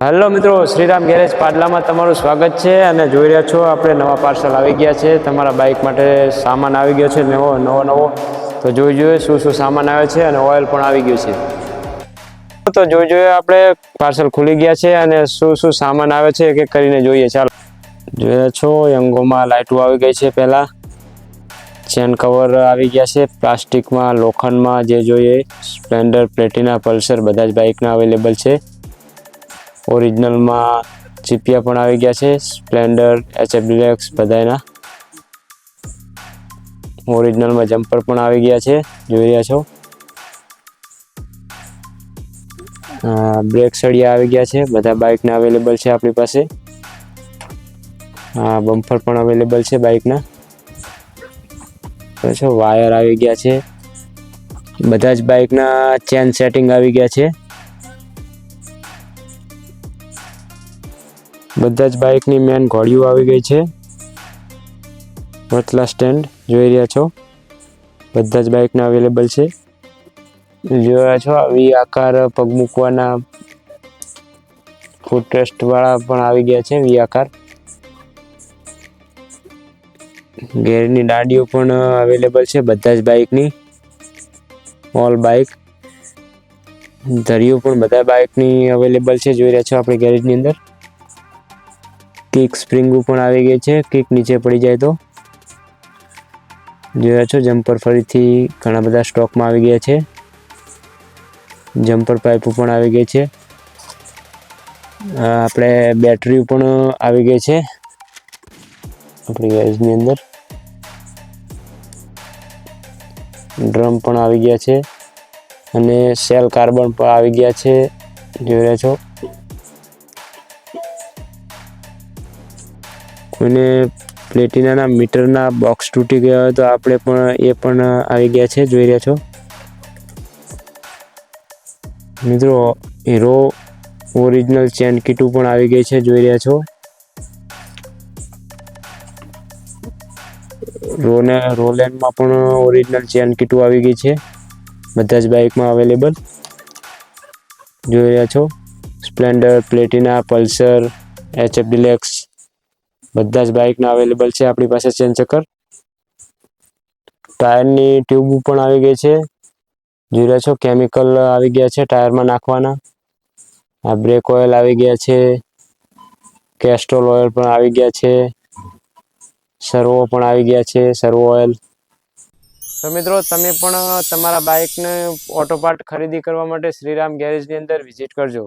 Hello મિત્રો, Shriram garage પાડલામાં તમારું સ્વાગત છે અને જોઈ રહ્યા છો આપણે નવા પાર્સલ આવી ગયા છે. તમારા બાઇક માટે સામાન આવી ગયો છે નવો. તો જોઈ જોઈએ શું શું સામાન આવે છે અને ઓઇલ પણ આવી ગયું છે. તો જોઈ જોઈએ આપણે પાર્સલ ખુલી ગયા છે અને શું શું સામાન આવે છે એક એક કરીને જોઈએ. ચાલો જોઈ રહ્યા છો યંગોમાં લાઇટો આવી ગઈ છે. પહેલાં ચેન કવર આવી ગયા છે પ્લાસ્ટિકમાં, લોખંડમાં, જે જોઈએ. સ્પ્લેન્ડર, પ્લેટિના, પલ્સર બધા જ બાઇકના અવેલેબલ છે. ઓરિજિનલમાં ચીપિયા પણ આવી ગયા છે. સ્પ્લેન્ડર, HF ડિલક્સ બધાના ઓરિજિનલમાં જમ્પર પણ આવી ગયા છે, જોઈ રહ્યા છો. બ્રેક સળિયા આવી ગયા છે, બધા બાઇકના અવેલેબલ છે આપણી પાસે. બમ્પર પણ અવેલેબલ છે બાઇકના. વાયર આવી ગયા છે. બધા જ બાઇકના ચેન સેટિંગ આવી ગયા છે. બધા જ બાઇકની મેન ઘોડીઓ આવી ગઈ છે. વચલા સ્ટેન્ડ જોઈ રહ્યા છો, બધા જ બાઇકના અવેલેબલ છે. જોઈ રહ્યા છો વી આકાર પગ મૂકવાના ફૂટરેસ્ટ વાળા પણ આવી ગયા છે. વી આકાર ગેરની ડાડીઓ પણ અવેલેબલ છે બધા જ બાઇકની. ઓલ બાઇક ધરીઓ પણ બધા બાઇકની અવેલેબલ છે, જોઈ રહ્યા છો આપણે ગેરેજની અંદર. કિક સ્પ્રિંગો પણ આવી ગઈ છે, કિક નીચે પડી જાય તો. જોયા છો જમ્પર ફરીથી ઘણા બધા સ્ટોકમાં આવી ગયા છે. જમ્પર પાઇપો પણ આવી ગઈ છે. આપણે બેટરી પણ આવી ગઈ છે આપણી ગેરેજની અંદર. ડ્રમ પણ આવી ગયા છે અને સેલ કાર્બન પણ આવી ગયા છે, જોઈ રહ્યા છો. કોઈને પ્લેટિનાના મીટરના બોક્સ તૂટી ગયા હોય તો આપણે પણ એ પણ આવી ગયા છે, જોઈ રહ્યા છો મિત્રો. હીરો ઓરિજિનલ ચેન કીટો પણ આવી ગઈ છે, જોઈ રહ્યા છો. રોલેન્ડમાં પણ ઓરિજિનલ ચેન કીટો આવી ગઈ છે, બધા જ બાઇકમાં અવેલેબલ, જોઈ રહ્યા છો. Splendor, Platina, Pulsar, HF deluxe બધા જ બાઇકના અવેલેબલ છે આપણી પાસે ચેન ચક્કર. ટાયરની ટ્યુબ પણ આવી ગઈ છે, જોઈ રહ્યા છો. કેમિકલ આવી ગયા છે ટાયરમાં નાખવાના. બ્રેક ઓઇલ આવી ગયા છે, કેસ્ટ્રોલ ઓઇલ પણ આવી ગયા છે, સર્વો પણ આવી ગયા છે, સર્વો ઓઇલ. તો મિત્રો તમે પણ તમારા બાઇકને ઓટો પાર્ટ ખરીદી કરવા માટે શ્રીરામ ગેરેજની અંદર વિઝિટ કરજો.